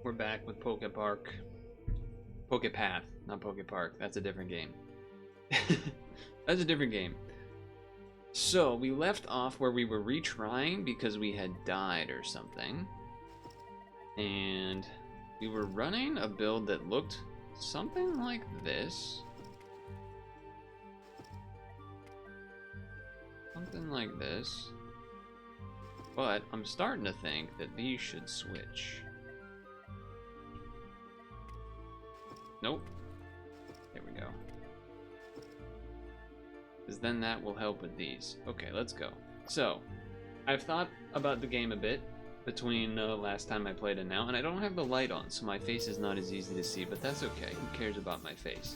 We're back with Poke Park. Poke Path, not Poke Park. That's a different game. That's a different game. So, we left off where we were retrying because we had died or something. And we were running a build that looked something like this. Something like this. But I'm starting to think that these should switch. Nope. There we go. Because then that will help with these. Okay, let's go. So, I've thought about the game a bit between last time I played and now, and I don't have the light on, so my face is not as easy to see, but that's okay. Who cares about my face?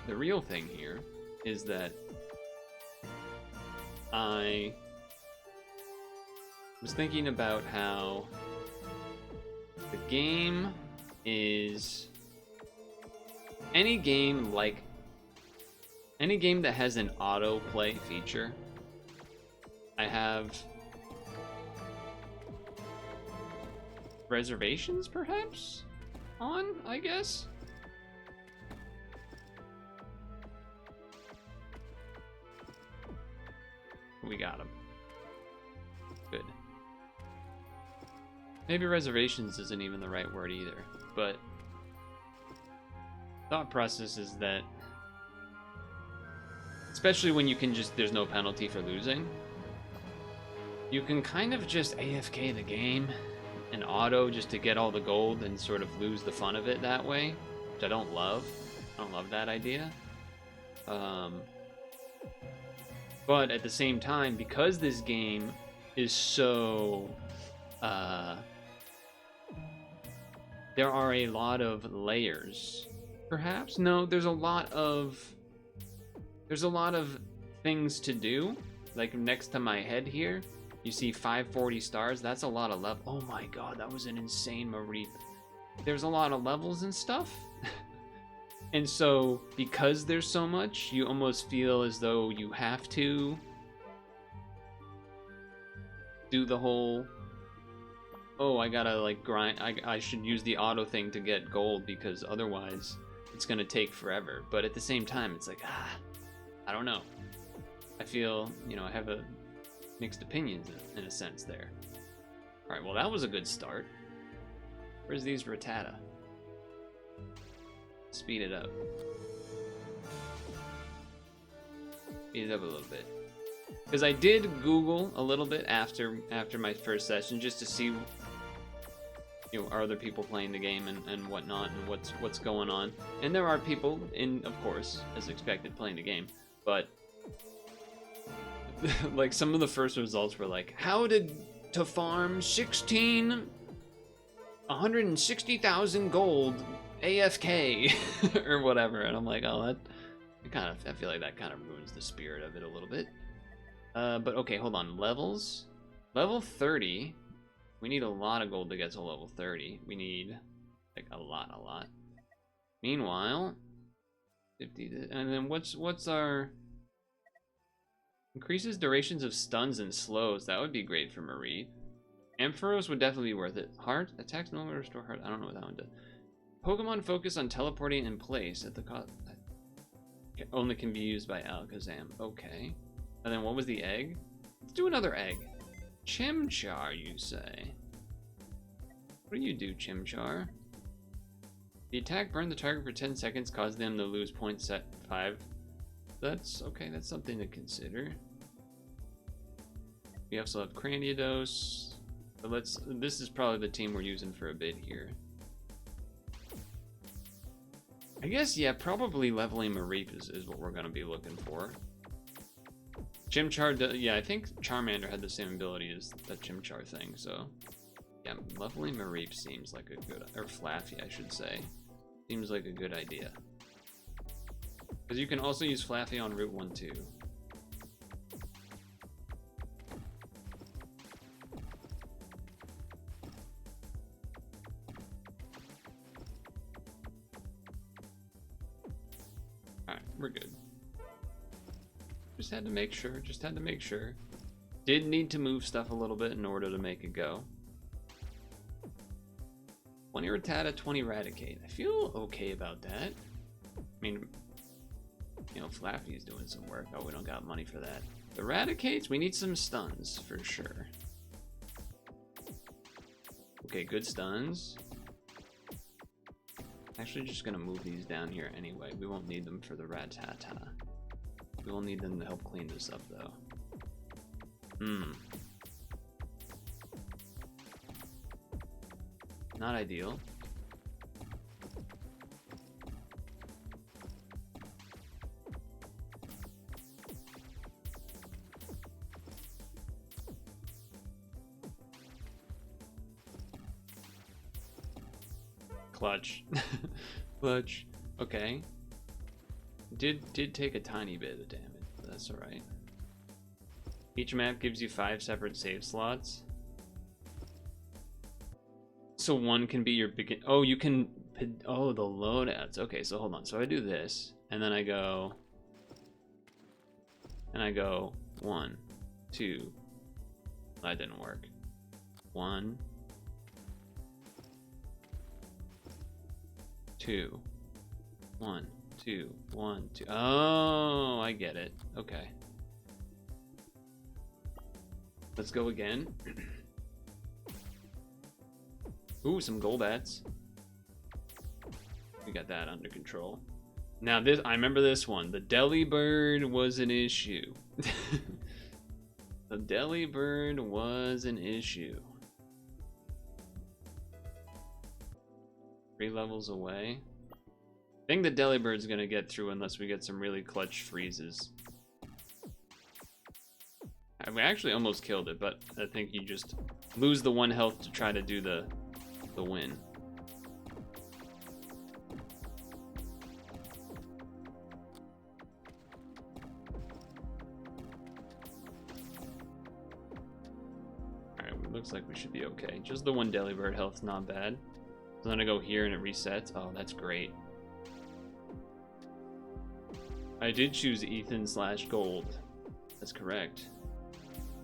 The real thing here is that I was thinking about how the game is any game that has an autoplay feature. I have reservations perhaps on, I guess. We got him. Good. Maybe reservations isn't even the right word either, but thought process is that, especially when you can just, there's no penalty for losing, you can kind of just AFK the game and auto just to get all the gold and sort of lose the fun of it that way, which I don't love. I don't love that idea. But at the same time, because this game is so, there are a lot of layers. Perhaps? No, there's a lot of things to do. Like next to my head here, you see 540 stars. That's a lot of level. Oh my god, that was an insane Mareep. There's a lot of levels and stuff. And so, because there's so much, you almost feel as though you have to do the whole, oh, I gotta like grind, I should use the auto thing to get gold because otherwise it's gonna take forever. But at the same time, it's like, I don't know. I feel, I have a mixed opinions in a sense there. Alright, well that was a good start. Where's these Rattata? Speed it up. Speed it up a little bit. Because I did Google a little bit after my first session just to see, are other people playing the game and whatnot and what's going on. And there are people, of course, as expected, playing the game. But like some of the first results were like, how to farm 160,000 gold AFK or whatever, and I'm like, oh, I feel like that kind of ruins the spirit of it a little bit. But okay, hold on. Levels. Level 30. We need a lot of gold to get to level 30. We need like a lot. Meanwhile, 50. And then what's our increases durations of stuns and slows? That would be great for Marie. Ampharos would definitely be worth it. Heart attacks no longer restore heart. I don't know what that one does. Pokemon focus on teleporting in place at the cost. Only can be used by Alakazam. Okay. And then what was the egg? Let's do another egg. Chimchar, you say? What do you do, Chimchar? The attack burned the target for 10 seconds, caused them to lose 0.5. That's okay, that's something to consider. We also have Cranidos. So this is probably the team we're using for a bit here. I guess, yeah, probably leveling Mareep is what we're going to be looking for. Chimchar, yeah, I think Charmander had the same ability as the Chimchar thing, so... Yeah, leveling Mareep seems like a good... Or Flaffy, I should say. Seems like a good idea. Because you can also use Flaffy on Route 1 too. We're good. Just had to make sure. Did need to move stuff a little bit in order to make it go. 20 Rattata, 20 Raticate. I feel okay about that. I mean, you know, Flappy's doing some work. Oh, we don't got money for that. The Raticates, we need some stuns for sure. Okay, good stuns. Actually, just gonna move these down here anyway. We won't need them for the Rattata. We will need them to help clean this up, though. Not ideal. Clutch. Clutch. Okay. Did take a tiny bit of damage, but that's alright. Each map gives you 5 separate save slots. So one can be your begin. Oh, you can. Oh, the loadouts. Okay, so hold on. So I do this, and then I go. And I go 1, 2. That didn't work. 1, 2. 1, 2, 1, 2. Oh, I get it. Okay. Let's go again. Ooh, some Golbats. We got that under control. Now this, I remember this one. The Delibird was an issue. The Delibird was an issue. 3 levels away. I think the Delibird's gonna get through unless we get some really clutch freezes. We actually almost killed it, but I think you just lose the 1 health to try to do the win. Alright, looks like we should be okay. Just the 1 Delibird health's not bad. So then I go here and it resets. Oh, that's great. I did choose Ethan/Gold. That's correct.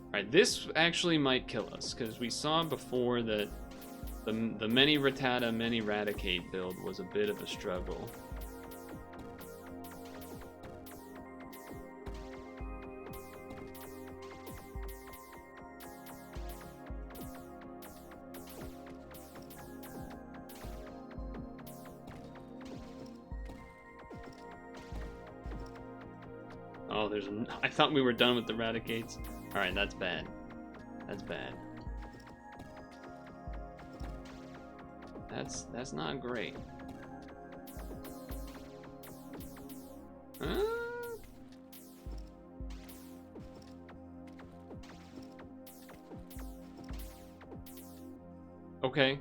Alright, this actually might kill us, because we saw before that the many Rattata, many Raticate build was a bit of a struggle. Oh, I thought we were done with the Raticates. Alright, that's bad. That's bad. That's not great. Okay.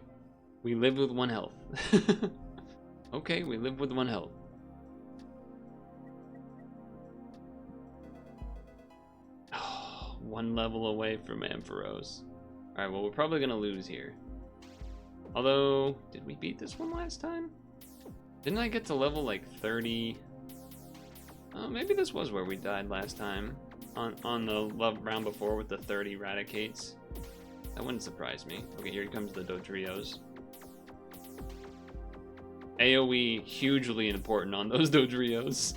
We live with 1 health. Okay, we live with 1 health. Oh, 1 level away from Ampharos. Alright, well, we're probably gonna lose here. Although, did we beat this one last time? Didn't I get to level like 30? Oh, maybe this was where we died last time. On the round before with the 30 Raticates. That wouldn't surprise me. Okay, here comes the Dodrios. AoE, hugely important on those Dodrios.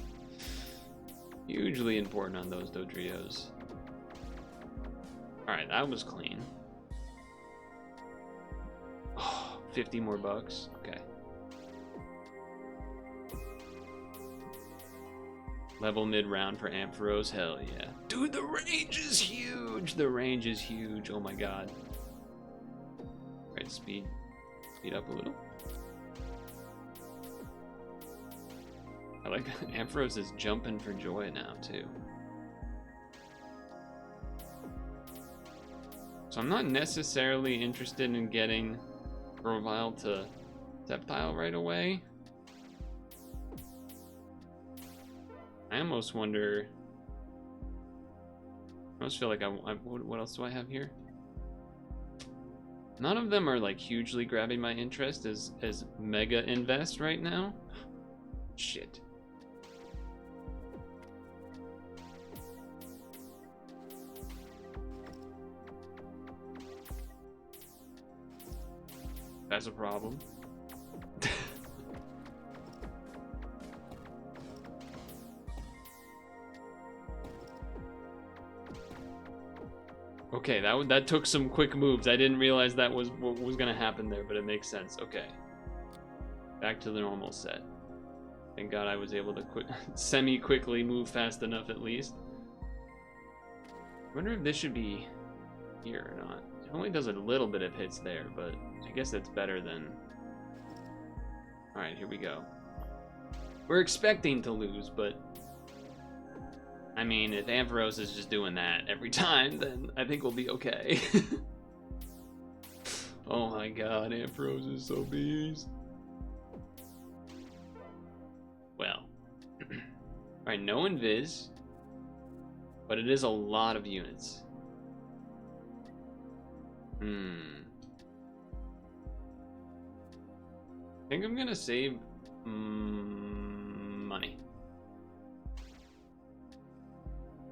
Hugely important on those Dodrios. Alright, that was clean. 50 more bucks. Okay. Level mid-round for Ampharos. Hell yeah. Dude, the range is huge. The range is huge. Oh my god. Alright, speed up a little. I like that Ampharos is jumping for joy now, too. So I'm not necessarily interested in getting Grovyle to Sceptile right away. I almost wonder. I almost feel like what else do I have here? None of them are like hugely grabbing my interest as mega invest right now. Shit. That's a problem. Okay, that took some quick moves. I didn't realize that was what was gonna happen there, but it makes sense. Okay. Back to the normal set. Thank God I was able to semi-quickly move fast enough at least. I wonder if this should be here or not. It only does a little bit of hits there, but I guess that's better than... Alright, here we go. We're expecting to lose, but... I mean, if Ampharos is just doing that every time, then I think we'll be okay. Oh my god, Ampharos is so beast. Well. Alright, no invis. But it is a lot of units. I think I'm gonna save money.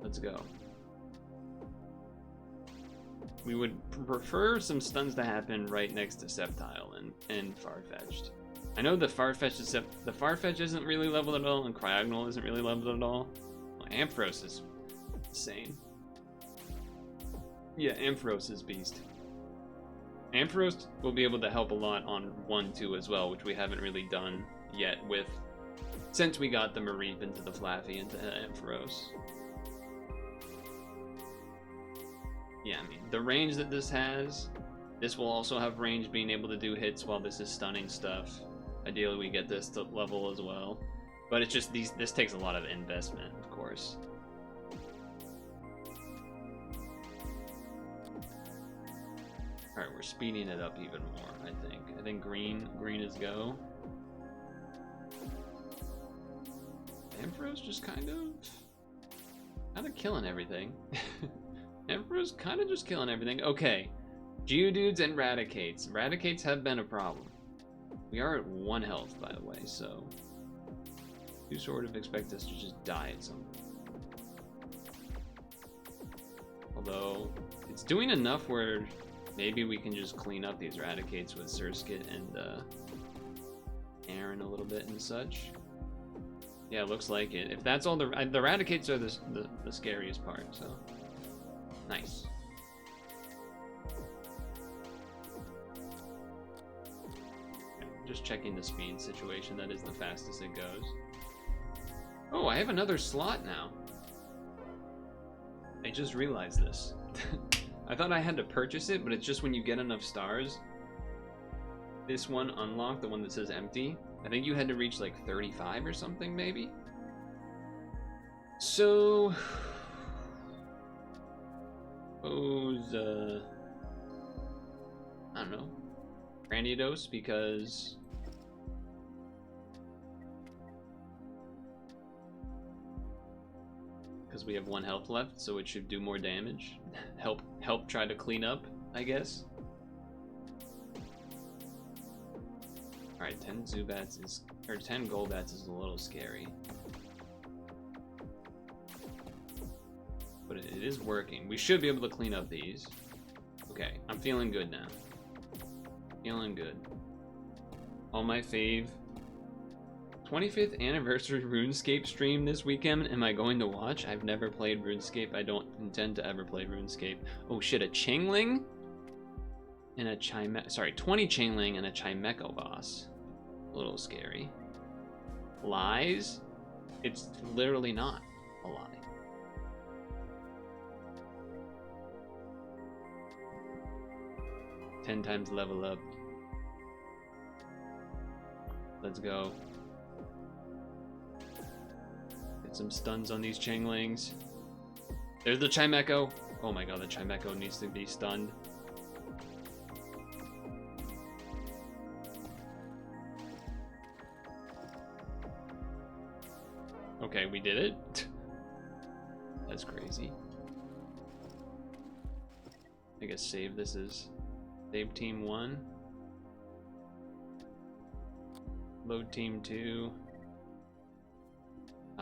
Let's go. We would prefer some stuns to happen right next to Sceptile and Farfetch'd. I know the Farfetch isn't really leveled at all, and Cryogonal isn't really leveled at all. Well, Ampharos is insane. Yeah, Ampharos is beast. Ampharos will be able to help a lot on 1-2 as well, which we haven't really done yet since we got the Mareep into the Flaffy into Ampharos. Yeah, I mean, the range that this has, this will also have range being able to do hits while this is stunning stuff. Ideally, we get this to level as well. But it's just this takes a lot of investment, of course. Alright, we're speeding it up even more, I think. I think green is go. Ampharos just kind of killing everything. Ampharos kind of just killing everything. Okay, Geodudes and Raticates. Raticates have been a problem. We are at 1 health, by the way, so you sort of expect us to just die at some point. Although, it's doing enough where maybe we can just clean up these Raticates with Surskit and Aaron a little bit and such. Yeah, it looks like it. If that's all the Raticates are the scariest part, so nice. Just checking the speed situation. That is the fastest it goes. Oh, I have another slot now. I just realized this. I thought I had to purchase it, but it's just when you get enough stars. This one unlocked, the one that says empty. I think you had to reach like 35 or something, maybe? So... suppose, I don't know. Grandiodos, because... we have 1 health left, so it should do more damage. help try to clean up, I guess. Alright, 10 Zubats is, or 10 Golbats is a little scary. But it is working. We should be able to clean up these. Okay, I'm feeling good now. Feeling good. All my fave. 25th anniversary RuneScape stream this weekend. Am I going to watch? I've never played RuneScape. I don't intend to ever play RuneScape. Oh shit, a Changling and a 20 Changling and a Chimecho boss. A little scary. Lies? It's literally not a lie. Ten times level up. Let's go. Get some stuns on these Changlings. There's the Chimecho. Oh my god, the Chimecho needs to be stunned. Okay, we did it. That's crazy. I guess save this is save team 1. Load team 2.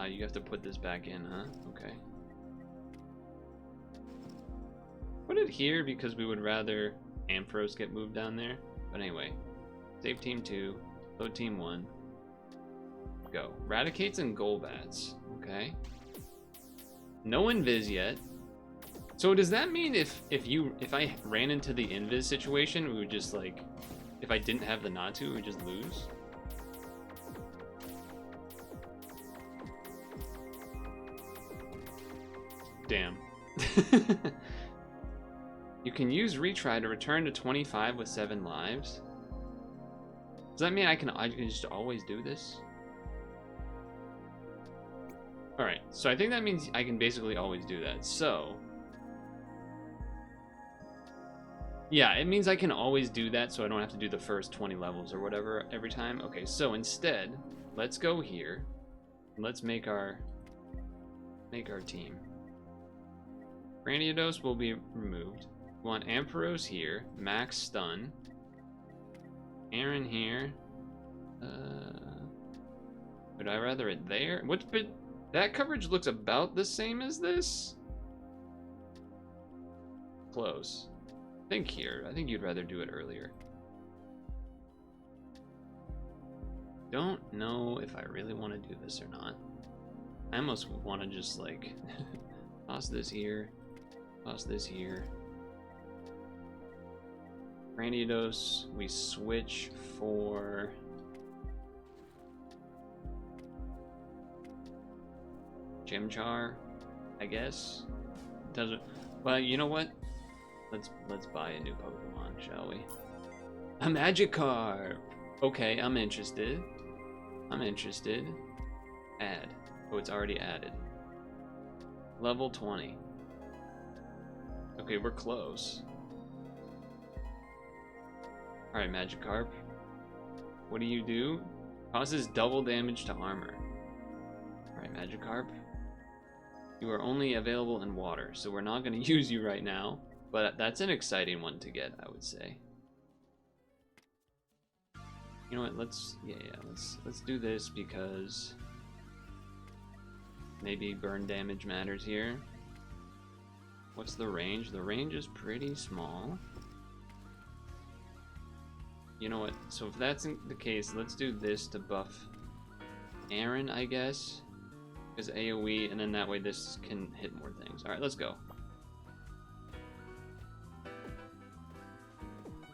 You have to put this back in, huh? Okay. Put it here because we would rather Ampharos get moved down there. But anyway, save team 2, load team 1. Go. Raticates and Golbats. Okay. No invis yet. So does that mean if I ran into the invis situation, we would just like, if I didn't have the Natu, we would just lose? Damn. You can use retry to return to 25 with 7 lives. Does that mean I can just always do this? Alright, so I think that means I can basically always do that. So yeah, it means I can always do that, so I don't have to do the first 20 levels or whatever every time. Okay, so instead, let's go here. And let's make our team. Grandiodos will be removed. We want Ampharos here, max stun. Aaron here. Would I rather it there? That coverage looks about the same as this. Close. Think here. I think you'd rather do it earlier. Don't know if I really want to do this or not. I almost want to just like toss this here, toss this here. Grandiodos, we switch for Chimchar, I guess. Doesn't. Well, you know what? Let's buy a new Pokemon, shall we? A Magikarp! Okay, I'm interested. Add. Oh, it's already added. Level 20. Okay, we're close. Alright, Magikarp. What do? Causes double damage to armor. Alright, Magikarp. You are only available in water, so we're not going to use you right now. But that's an exciting one to get, I would say. You know what? Let's do this because maybe burn damage matters here. What's the range? The range is pretty small. You know what? So if that's the case, let's do this to buff Aaron, I guess, because AoE, and then that way this can hit more things. All right, let's go.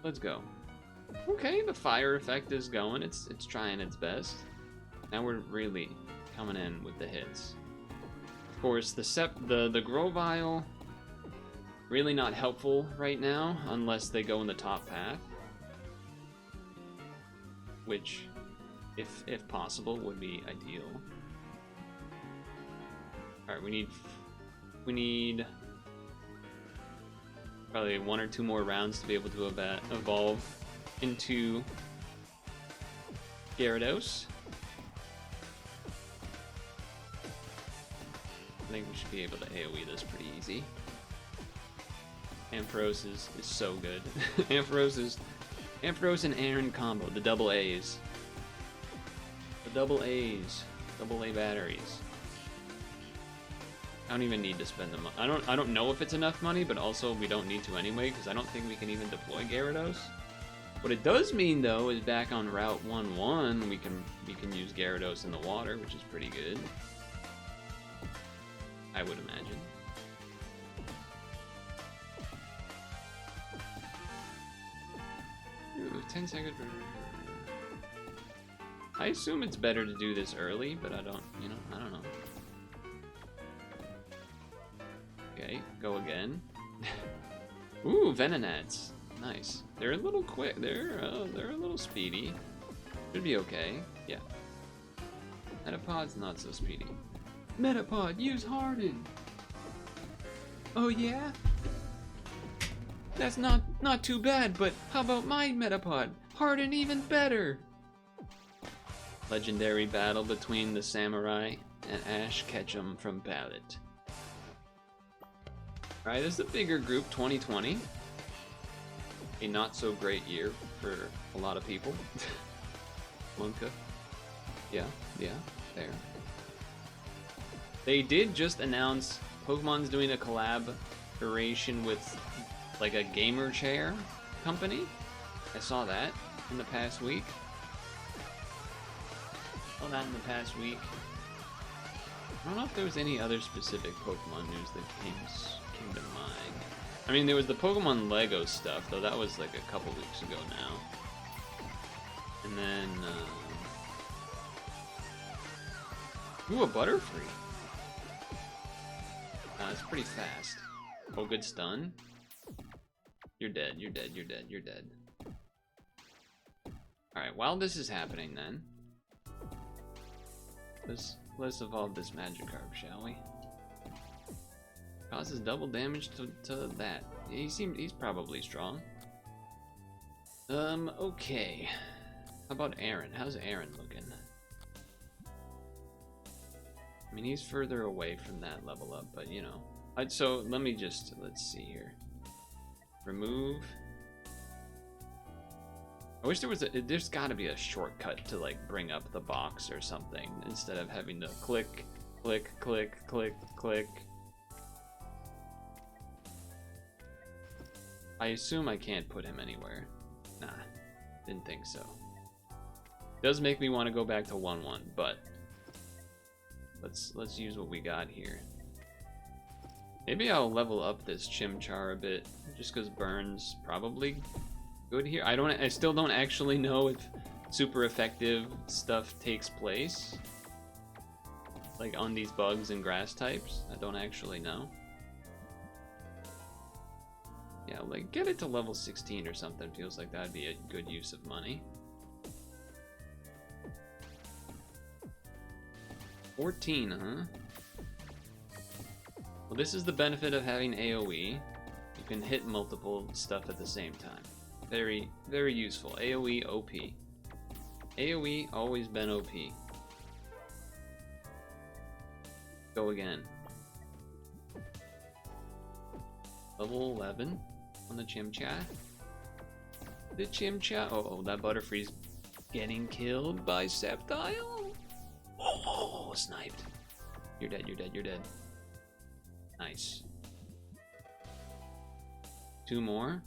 Let's go. Okay, the fire effect is going. It's trying its best. Now we're really coming in with the hits. Of course, the Grovyle, really not helpful right now unless they go in the top path, which, if possible, would be ideal. All right, we need probably 1 or 2 more rounds to be able to evolve into Gyarados. I think we should be able to AoE this pretty easy. Ampharos is so good. Ampharos and Aaron combo, the double A's. The double A's. Double A batteries. I don't even need to spend the money. I don't know if it's enough money, but also we don't need to anyway, because I don't think we can even deploy Gyarados. What it does mean though is back on Route 1-1 we can use Gyarados in the water, which is pretty good. I would imagine. Ooh, 10 seconds. I assume it's better to do this early, but I don't know. Okay, go again. Ooh, Venonats. Nice. They're a little quick. They're a little speedy. Should be okay. Yeah. Metapod's not so speedy. Metapod, use Harden. Oh yeah? That's not too bad, but how about my Metapod? Harden even better. Legendary battle between the Samurai and Ash Ketchum from Ballot. Alright, this is a bigger group, 2020. A not so great year for a lot of people. Monka. Yeah, there. They did just announce Pokemon's doing a collaboration with like a gamer chair company. I saw that in the past week. I don't know if there was any other specific Pokemon news that Kingdom Mine. I mean, there was the Pokemon Lego stuff, though that was like a couple weeks ago now. And then, ooh, a Butterfree. It's pretty fast. Oh, good stun. You're dead, you're dead, you're dead, you're dead. Alright, while this is happening then, let's evolve this Magikarp, shall we? Causes double damage to that. He's probably strong. Okay. How about Aaron? How's Aaron looking? I mean, he's further away from that level up, but you know. So let's see here. Remove. I wish there's gotta be a shortcut to like bring up the box or something instead of having to click, click, click, click, click. I assume I can't put him anywhere. Nah, didn't think so. Does make me want to go back to 1-1, but let's use what we got here. Maybe I'll level up this Chimchar a bit, just because Burn's probably good here. I still don't actually know if super effective stuff takes place, like on these bugs and grass types. I don't actually know. Yeah, like get it to level 16 or something. Feels like that'd be a good use of money. 14, huh? Well, this is the benefit of having AoE. You can hit multiple stuff at the same time. Very, very useful. AoE, OP. AoE, always been OP. Go again. Level 11 on the Chimchar. The Chimchar. Oh, that Butterfree's getting killed by Sceptile. Oh, sniped. You're dead, you're dead, you're dead. Nice. 2 more.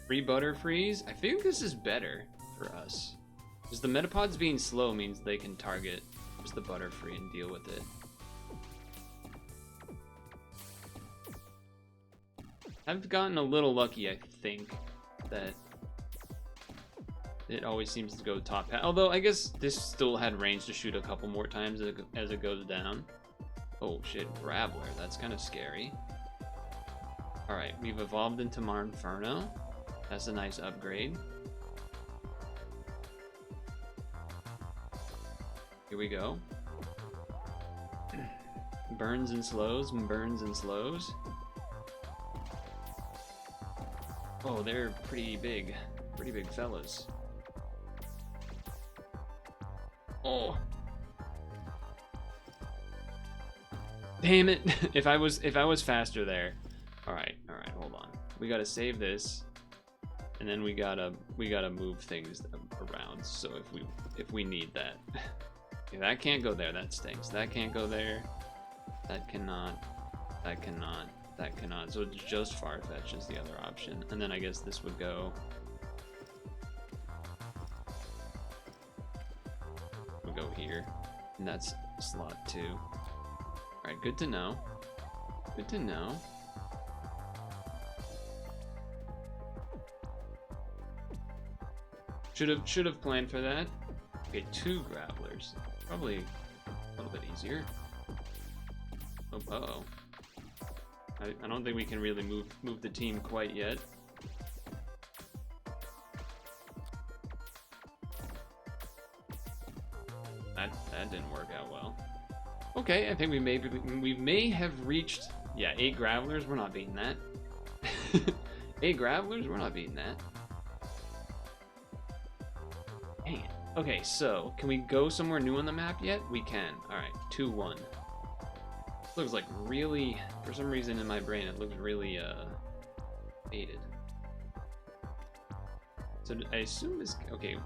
3 Butterfrees. I think this is better for us. Because the Metapods being slow means they can target just the Butterfree and deal with it. I've gotten a little lucky, I think, that it always seems to go top hat. Although, I guess this still had range to shoot a couple more times as it goes down. Oh shit, Graveler, that's kind of scary. Alright, we've evolved into Marnferno. That's a nice upgrade. Here we go. Burns and slows, burns and slows. Oh, they're pretty big fellas. Oh. Damn it. if I was faster there. All right, hold on. We got to save this. And then we got to move things around. So if we need that. Okay, that can't go there. That stinks. That can't go there. That cannot. That cannot. That cannot. So it's just Farfetch is the other option. And then I guess this would go. We'll go here. And that's slot 2. Alright, good to know. Good to know. Should have planned for that. Okay, 2 Gravelers. Probably a little bit easier. Oh, uh-oh. I don't think we can really move the team quite yet. That didn't work out well. Okay, I think we may have reached, yeah, 8 Gravelers. We're not beating that. 8 Gravelers. We're not beating that. Dang it. Okay, so can we go somewhere new on the map yet? We can. All right, 2-1. Looks like really, for some reason in my brain, it looks really faded. So I assume this, okay.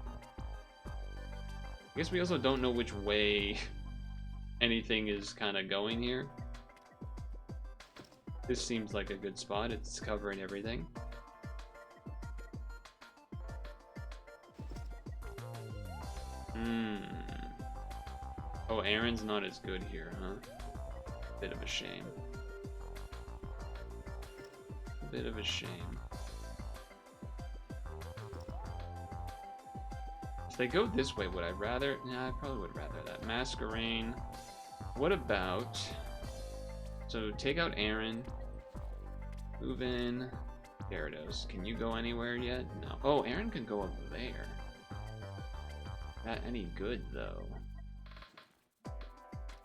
I guess we also don't know which way anything is kind of going here. This seems like a good spot. It's covering everything. Oh, Aaron's not as good here, huh? Bit of a shame. bit of a shame. If they go this way, would I rather? Yeah, I probably would rather that. Masquerain. What about? So take out Aaron. Move in. Gyarados. Can you go anywhere yet? No. Oh, Aaron can go up there. That any good though?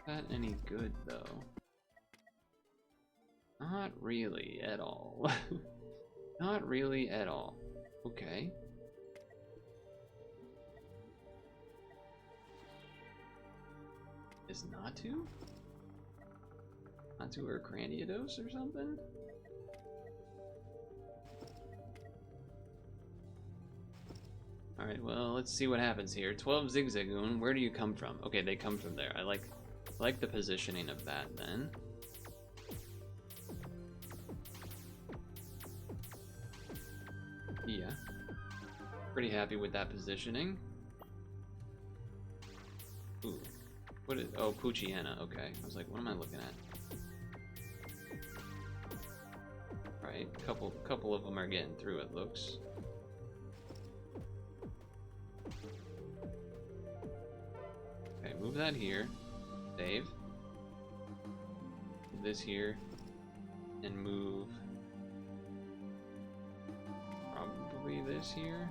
That any good though? Not really at all. Not really at all. Okay. Is Natu? Natu or Craniados or something? Alright, well, let's see what happens here. 12 Zigzagoon, where do you come from? Okay, they come from there. I like the positioning of that then. Yeah. Pretty happy with that positioning. Ooh. What is, oh, Poochyena, okay. I was like, what am I looking at? Right, couple of them are getting through, it looks. Okay, move that here. Save. Move this here. And move probably this here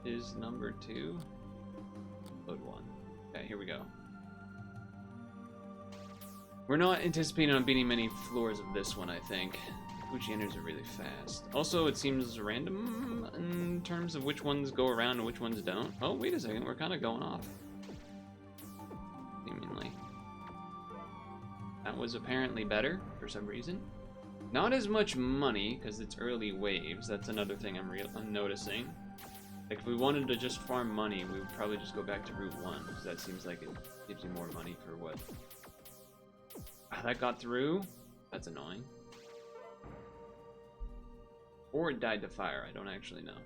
is number 2. Load 1. Okay, here we go. We're not anticipating on beating many floors of this one, I think. Poochyenas are really fast. Also, it seems random in terms of which ones go around and which ones don't. Oh, wait a second, we're kind of going off. Seemingly. That was apparently better for some reason. Not as much money, because it's early waves. That's another thing I'm noticing. Like, if we wanted to just farm money, we would probably just go back to Route 1, because that seems like it gives you more money for what... Ah, that got through? That's annoying. Or it died to fire, I don't actually know.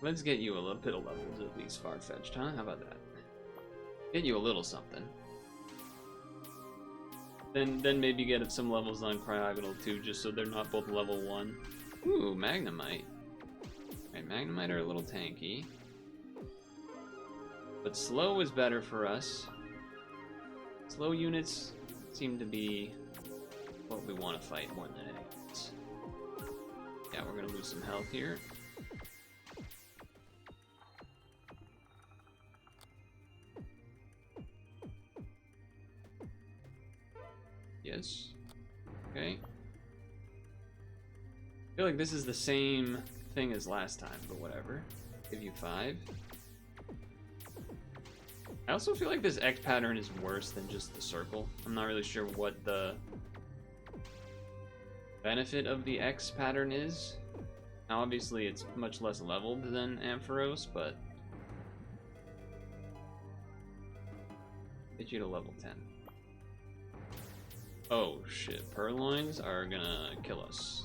Let's get you a little bit of levels at least, far-fetched, huh? How about that? Get you a little something. Then maybe get some levels on Cryogonal too, just so they're not both level 1. Ooh, Magnemite. Right, Magnemite are a little tanky. But slow is better for us. Slow units seem to be what we want to fight more than anything else. Yeah, we're gonna lose some health here. Yes. Okay. I feel like this is the same thing as last time, but whatever. Give you 5. I also feel like this X pattern is worse than just the circle. I'm not really sure what the benefit of the X pattern is. Now, obviously, it's much less leveled than Ampharos, but get you to level 10. Oh shit, Purloins are gonna kill us.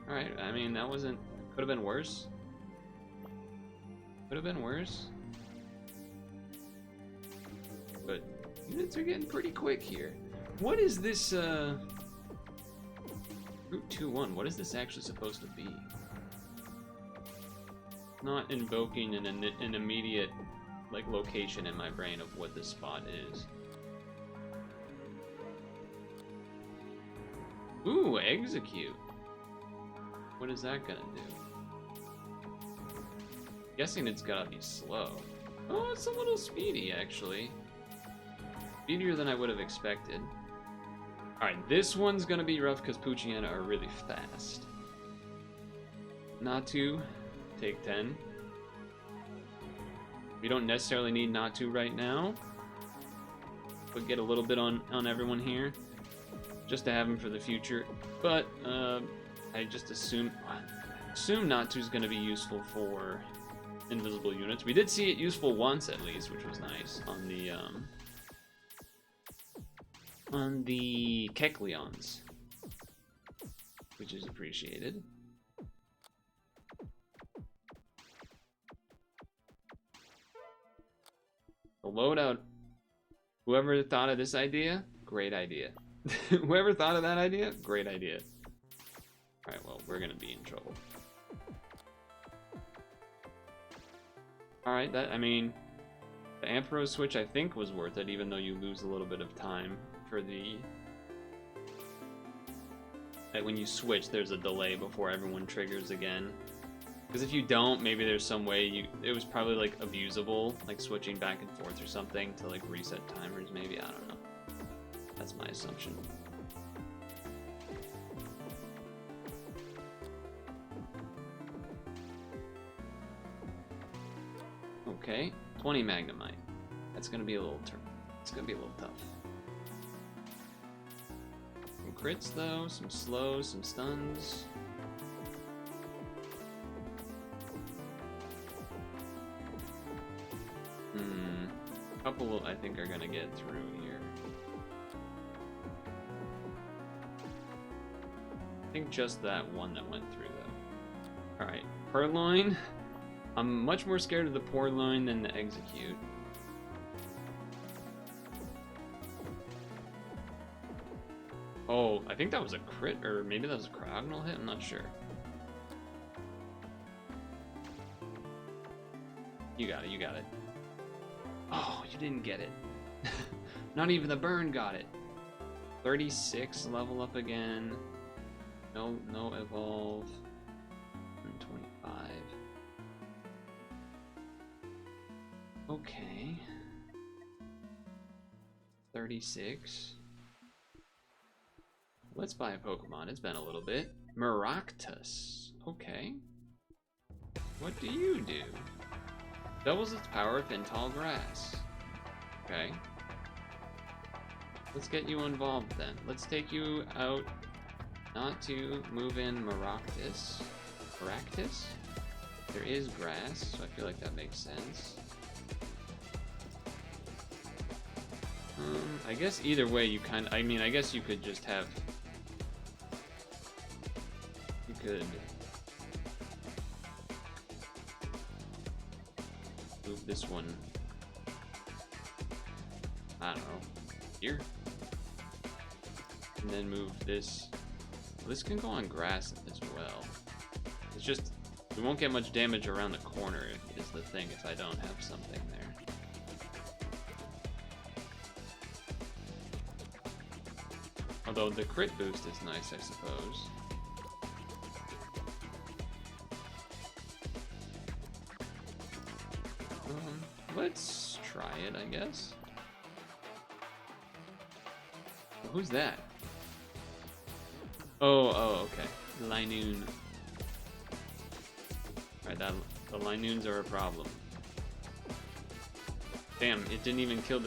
Alright, I mean, that wasn't... could have been worse. Could have been worse. But units are getting pretty quick here. What is this, Route 2-1, what is this actually supposed to be? Not invoking an immediate, like, location in my brain of what this spot is. Ooh, execute. What is that gonna do? Guessing it's gotta be slow. Oh, it's a little speedy, actually. Speedier than I would have expected. Alright, this one's gonna be rough because Poochyena are really fast. Natu, take 10. We don't necessarily need Natu right now, but get a little bit on everyone here. Just to have him for the future, but I just assume Natu's going to be useful for invisible units. We did see it useful once at least, which was nice on the Kecleons, which is appreciated. loadout. Whoever thought of this idea, great idea. Whoever thought of that idea, great idea. Alright, well, we're gonna be in trouble. Alright, I mean, the Ampharos switch I think was worth it, even though you lose a little bit of time for the... Like when you switch, there's a delay before everyone triggers again. Because if you don't, maybe there's some way it was probably like abusable, like switching back and forth or something to like reset timers, maybe, I don't know. That's my assumption. Okay, 20 Magnemite. That's gonna be a little it's gonna be a little tough. Some crits though, some slows, some stuns. A couple I think are gonna get through here. I think just that one that went through though. Alright, Purloin. I'm much more scared of the Purloin than the Execute. Oh, I think that was a crit, or maybe that was a cryogonal hit, I'm not sure. You got it, you got it. Oh, you didn't get it. Not even the burn got it. 36, level up again. No evolve. 125. Okay. 36. Let's buy a Pokemon. It's been a little bit. Maractus. Okay. What do you do? Doubles its power if in tall grass. Okay. Let's get you involved then. Let's take you out. Not to move in Maractus. Maractus? There is grass, so I feel like that makes sense. I guess either way you I mean, I guess you could just have... You could... move this one, I don't know, here, and then move this. This can go on grass as well. It's just we won't get much damage around the corner is the thing if I don't have something there. Although the crit boost is nice, I suppose. Let's try it, I guess. Who's that? Oh, okay. Linoon. Alright, the Linoons are a problem. Damn, it didn't even kill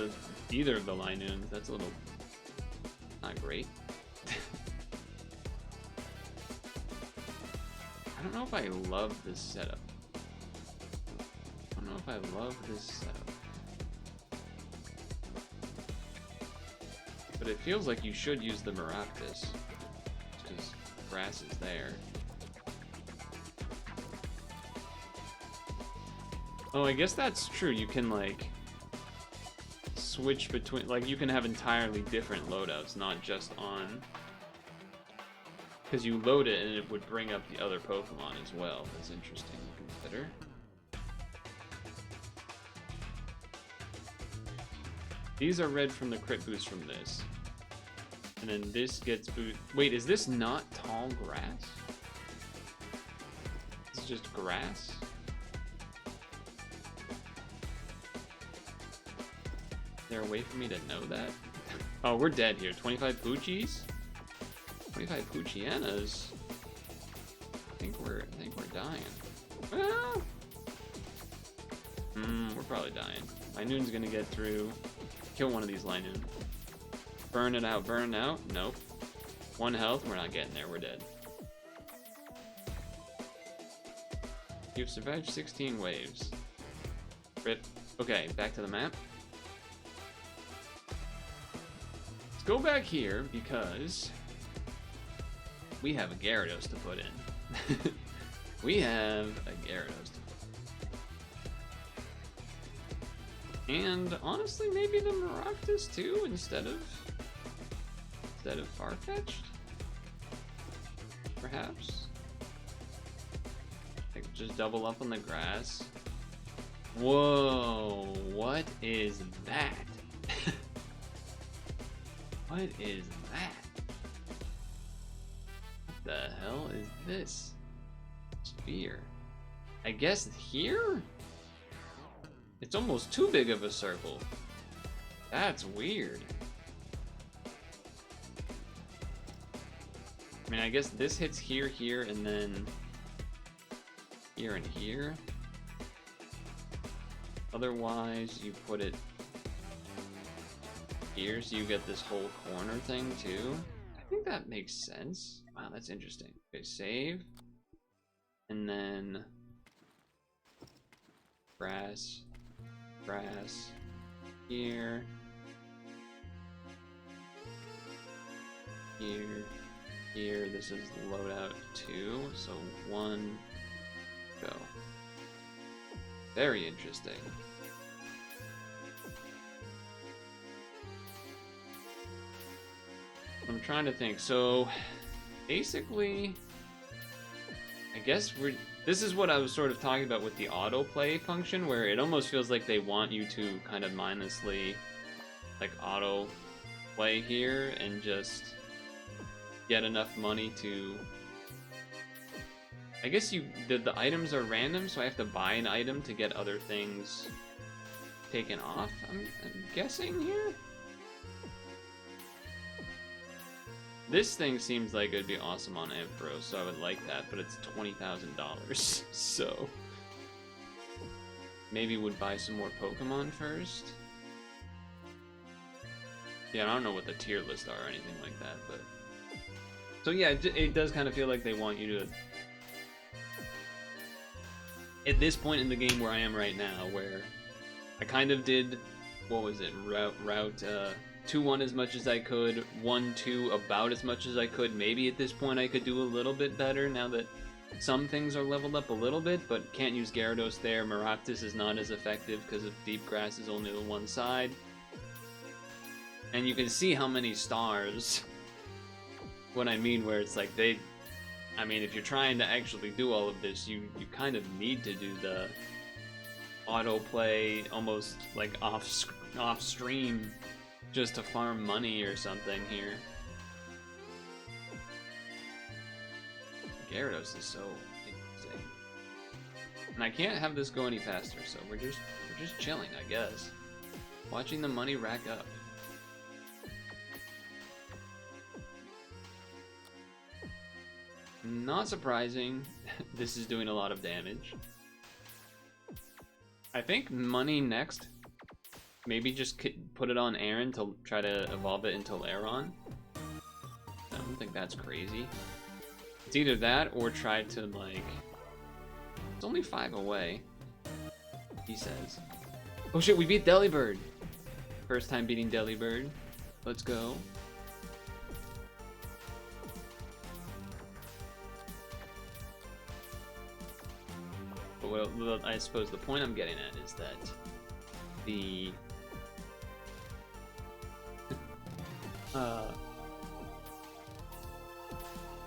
either of the Linoons. That's a little not great. I don't know if I love this setup. I don't know if I love this setup. But it feels like you should use the Maractus. Because grass is there. Oh, I guess that's true. You can, like, switch between... Like, you can have entirely different loadouts, not just on... Because you load it and it would bring up the other Pokemon as well. That's interesting to consider. These are red from the crit boost from this. And then this gets boost. Wait, is this not tall grass? This is just grass? Is there a way for me to know that? Oh, we're dead here. 25 Poochies? 25 Poochianas? I think we're dying. Well, we're probably dying. Linoon's gonna get through. Kill one of these Linoon. Burn it out, burn it out. Nope. 1 health, we're not getting there, we're dead. You've survived 16 waves. Rip. Okay, back to the map. Let's go back here because we have a Gyarados to put in. We have a Gyarados to put in. And honestly, maybe the Maractus too, instead of Farfetch'd? Perhaps? Like, just double up on the grass. Whoa, what is that? What is that? What the hell is this? Sphere. I guess here? It's almost too big of a circle. That's weird. I mean, I guess this hits here, here, and then here and here. Otherwise, you put it here, so you get this whole corner thing too. I think that makes sense. Wow, that's interesting. Okay, save. And then grass, grass, here, here, here. This is loadout 2, so 1, go. Very interesting. I'm trying to think. So basically, I guess this is what I was sort of talking about with the autoplay function, where it almost feels like they want you to kind of mindlessly like auto play here and just get enough money to, I guess the items are random, so I have to buy an item to get other things taken off, I'm guessing here. This thing seems like it would be awesome on Ampharos, so I would like that, but it's $20,000, so maybe would buy some more Pokemon first. Yeah, I don't know what the tier lists are or anything like that, but so yeah, it does kind of feel like they want you to, at this point in the game where I am right now, where I kind of did, what was it, route 2-1 as much as I could, 1-2 about as much as I could. Maybe at this point I could do a little bit better now that some things are leveled up a little bit, but can't use Gyarados there. Maractus is not as effective because of Deep Grass is only the one side. And you can see how many stars, what I mean, where it's like I mean, if you're trying to actually do all of this, you kind of need to do the autoplay almost like off stream, just to farm money or something here. Gyarados is so interesting. And I can't have this go any faster, so we're just chilling, I guess. Watching the money rack up. Not surprising, this is doing a lot of damage. I think money next. Maybe just put it on Aaron to try to evolve it into Lairon. I don't think that's crazy. It's either that or try to, like... It's only 5 away, he says. Oh shit, we beat Delibird! First time beating Delibird. Let's go. But well, I suppose the point I'm getting at is that the...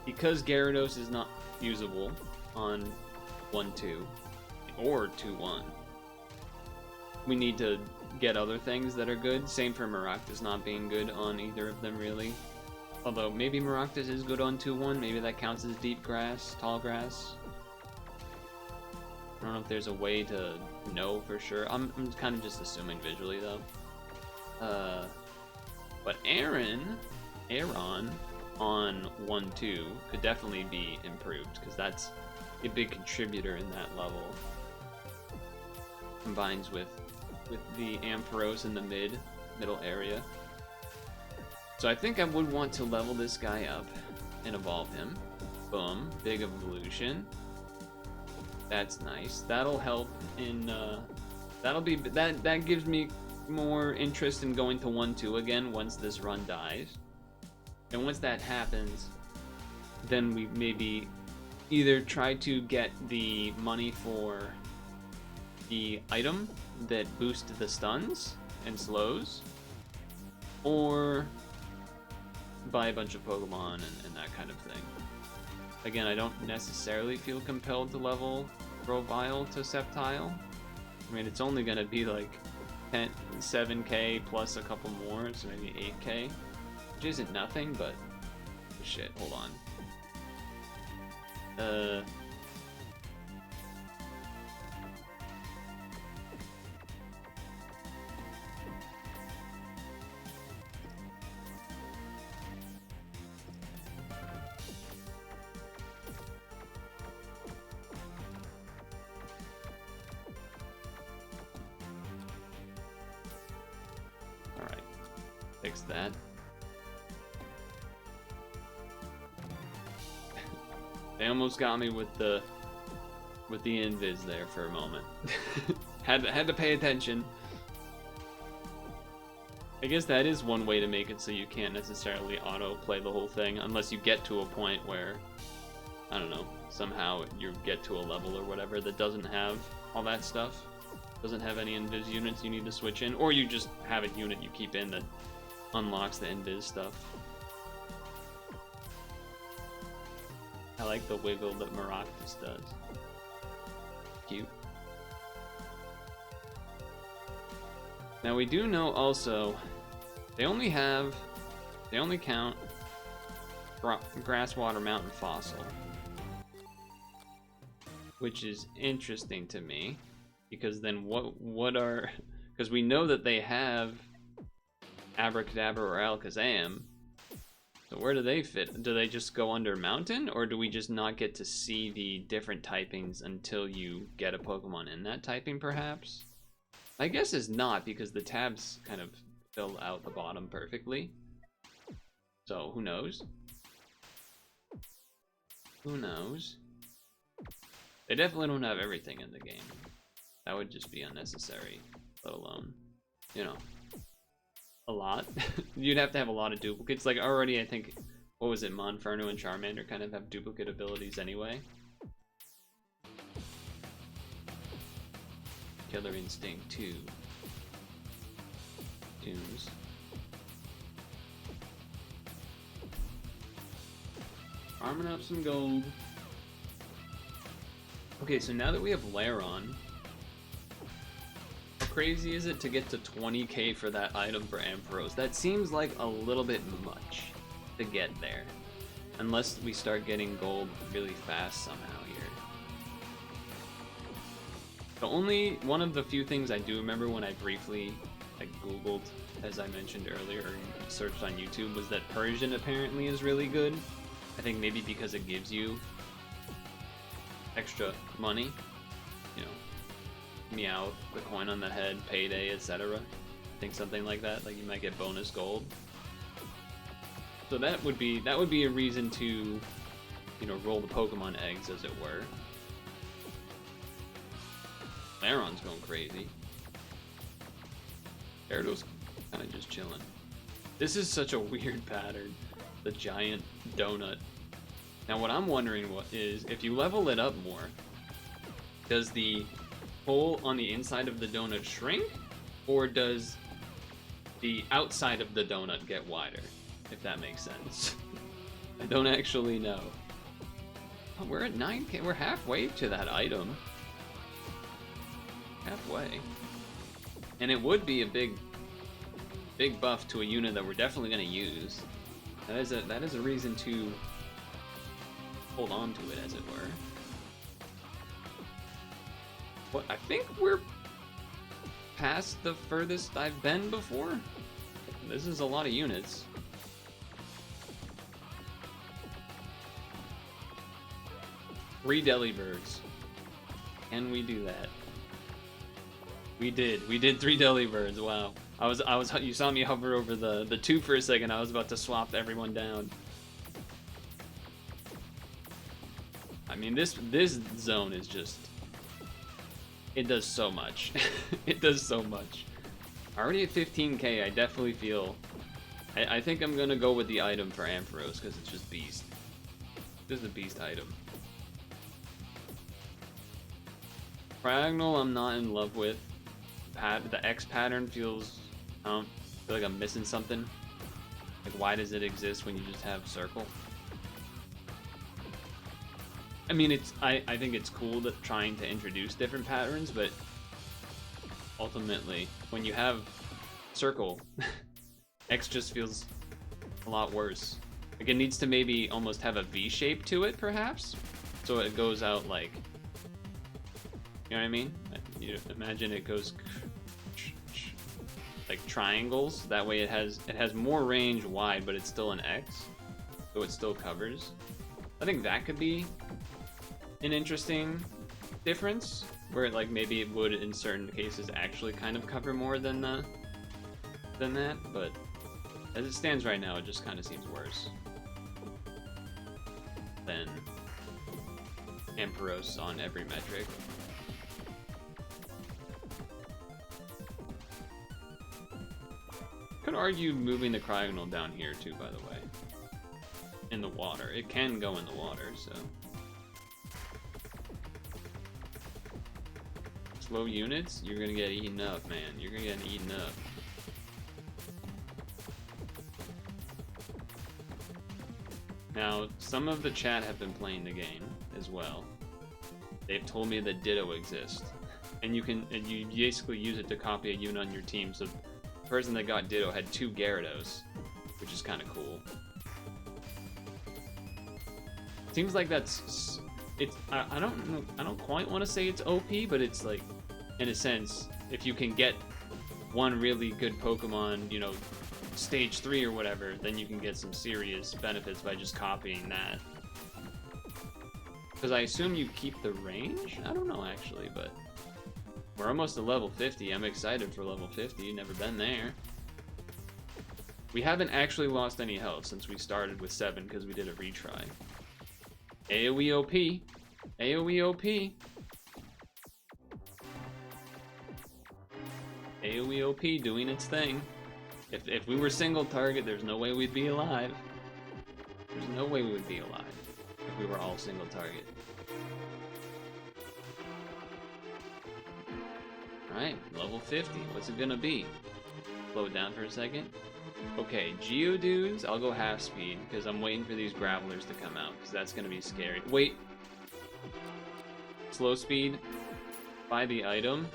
because Gyarados is not usable on 1-2 or 2-1, we need to get other things that are good. Same for Maractus not being good on either of them, really. Although maybe Maractus is good on 2-1, maybe that counts as Deep Grass, Tall Grass. I don't know if there's a way to know for sure. I'm kind of just assuming visually, though. But Aaron on 1-2 could definitely be improved, because that's a big contributor in that level. Combines with the Ampharos in the middle area. So I think I would want to level this guy up and evolve him. Boom, big evolution. That's nice. That'll help in that gives me more interest in going to 1-2 again once this run dies. And once that happens, then we maybe either try to get the money for the item that boosts the stuns and slows, or buy a bunch of Pokemon and that kind of thing. Again, I don't necessarily feel compelled to level Grovyle to Sceptile. I mean, it's only gonna be like 7k plus a couple more, so maybe 8k, which isn't nothing, but shit, hold on. Alright, fix that. They almost got me with the invis there for a moment. had to pay attention. I guess that is one way to make it so you can't necessarily auto-play the whole thing unless you get to a point where, I don't know, somehow you get to a level or whatever that doesn't have all that stuff. Doesn't have any invis units you need to switch in, or you just have a unit you keep in that unlocks the invis stuff. I like the wiggle that Maractus does. Cute. Now we do know also, they only count Grass, Water, Mountain, Fossil. Which is interesting to me, because then because we know that they have Abracadabra or Alakazam. So where do they fit? Do they just go under Mountain, or do we just not get to see the different typings until you get a Pokemon in that typing, perhaps? I guess it's not, because the tabs kind of fill out the bottom perfectly. So, who knows? Who knows? They definitely don't have everything in the game. That would just be unnecessary, let alone, you know, a lot. You'd have to have a lot of duplicates. Like already, I think, what was it, Monferno and Charmander kind of have duplicate abilities anyway. Killer Instinct 2. Tunes. Farming up some gold. Okay, so now that we have Lairon, how crazy is it to get to 20k for that item for Ampharos? That seems like a little bit much to get there. Unless we start getting gold really fast somehow here. The only one of the few things I do remember when I briefly Googled, as I mentioned earlier, or searched on YouTube, was that Persian apparently is really good. I think maybe because it gives you extra money, you know, meow, the coin on the head, payday, etc. I think something like that, like you might get bonus gold. So that would be a reason to, you know, roll the Pokemon eggs, as it were. Lairon's going crazy. Gyarados kind of just chilling. This is such a weird pattern, the giant donut. Now what I'm wondering is, if you level it up more, does the hole on the inside of the donut shrink, or does the outside of the donut get wider, if that makes sense? I don't actually know. Oh, we're at 9k, we're halfway to that item. Halfway. And it would be a big buff to a unit that we're definitely going to use. That is a reason to hold on to it, as it were. What, I think we're past the furthest I've been before. This is a lot of units. Three Delibirds. Can we do that? We did 3 Delibirds. Wow. You saw me hover over the 2 for a second. I was about to swap everyone down. I mean, this zone is just, it does so much. It does so much. Already at 15k, I definitely feel, I think I'm gonna go with the item for Ampharos, because it's just beast. This is a beast item. Triagonal I'm not in love with. The X pattern feels, I don't feel like I'm missing something. Like, why does it exist when you just have circle? I mean, I think it's cool that trying to introduce different patterns, but ultimately, when you have circle, X just feels a lot worse. Like, it needs to maybe almost have a V shape to it, perhaps, so it goes out like, you know what I mean? You imagine it goes like triangles. That way it has more range wide, but it's still an X, so it still covers. I think that could be an interesting difference, where like maybe it would in certain cases actually kind of cover more than that. But as it stands right now, it just kind of seems worse than Ampharos on every metric. Could argue moving the cryogonal down here too, by the way. In the water. It can go in the water, so. Slow units, you're gonna get eaten up, man. You're gonna get eaten up. Now, some of the chat have been playing the game as well. They've told me that Ditto exists, and you basically use it to copy a unit on your team. So the person that got Ditto had 2 Gyarados, which is kind of cool. Seems like it's I don't know, I don't quite want to say it's OP, but it's like, in a sense, if you can get one really good Pokemon, you know, stage 3 or whatever, then you can get some serious benefits by just copying that. Because I assume you keep the range? I don't know actually, but we're almost to level 50. I'm excited for level 50. Never been there. We haven't actually lost any health since we started with 7 because we did a retry. AoE OP. AoE OP. AoE OP doing its thing. If we were single target, there's no way we'd be alive. There's no way we would be alive if we were all single target. Alright, level 50. What's it gonna be? Slow it down for a second. Okay, Geodudes, I'll go half speed because I'm waiting for these Gravelers to come out because that's gonna be scary. Wait. Slow speed. Buy the item.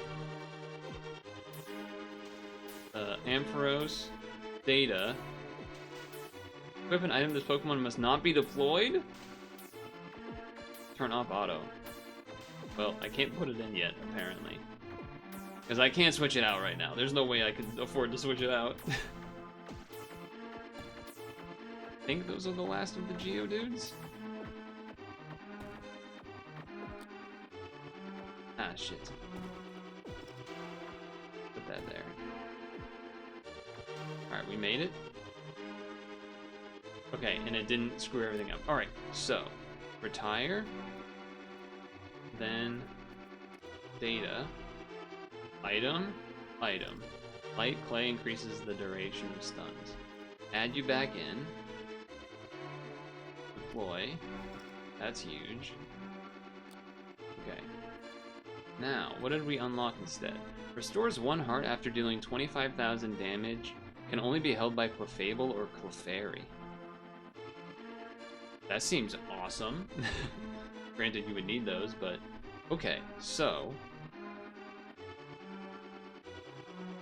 Ampharos, data. Equip an item, this Pokemon must not be deployed? Turn off auto. Well, I can't put it in yet, apparently. Because I can't switch it out right now. There's no way I can afford to switch it out. I think those are the last of the Geodudes? Ah, shit. Put that there. Alright, we made it. Okay, and it didn't screw everything up. Alright, so, retire. Then, data. Item. Item. Light clay increases the duration of stuns. Add you back in. Deploy. That's huge. Okay. Now, what did we unlock instead? Restores 1 heart after dealing 25,000 damage. Can only be held by Clefable or Clefairy. That seems awesome. Granted, you would need those, but... Okay, so...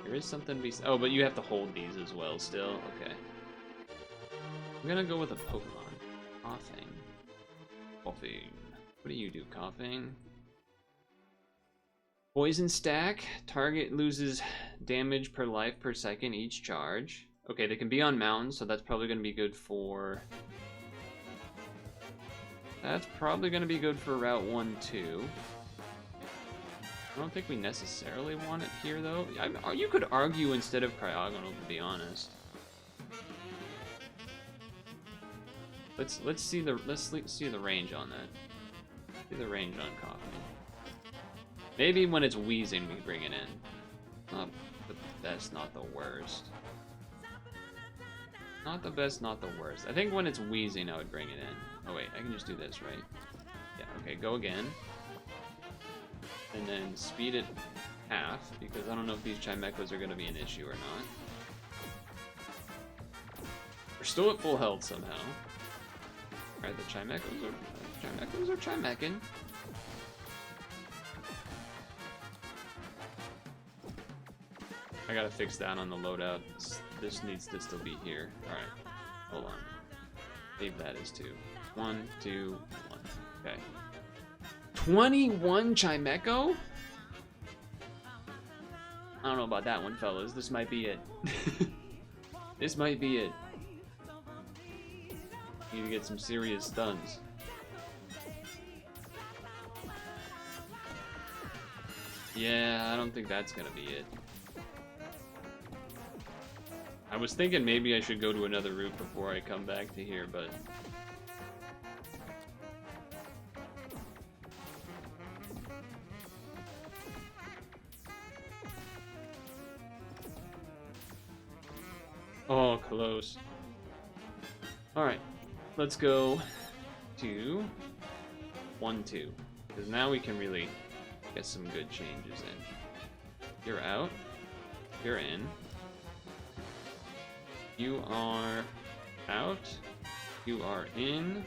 There is something to be... Oh, but you have to hold these as well still. Okay. I'm gonna go with a Pokemon. Coughing. Coughing. What do you do, Coughing? Poison stack. Target loses damage per life per second each charge. Okay, they can be on mountains, so that's probably going to be good for... That's probably going to be good for Route 1, 2. I don't think we necessarily want it here, though. You could argue instead of Cryogonal, to be honest. Let's see the range on that. See the range on Coughing. Maybe when it's wheezing, we bring it in. Not the best, not the worst. Not the best, not the worst. I think when it's wheezing, I would bring it in. Oh wait, I can just do this, right? Yeah, okay, go again. and then speed it half, because I don't know if these Chimecos are going to be an issue or not. We're still at full health somehow. Alright, the Chimecos are Chimecing. I gotta fix that on the loadout. This needs to still be here. Alright, hold on. Save that as 2. 1, 2, 1. Okay. 21 Chimeco? I don't know about that one, fellas. This might be it. This might be it. Need to get some serious stuns. Yeah, I don't think that's gonna be it. I was thinking maybe I should go to another route before I come back to here, but... Oh, close. Alright, let's go to 1-2, because now we can really get some good changes in. You're out. You're in. You are out. You are in.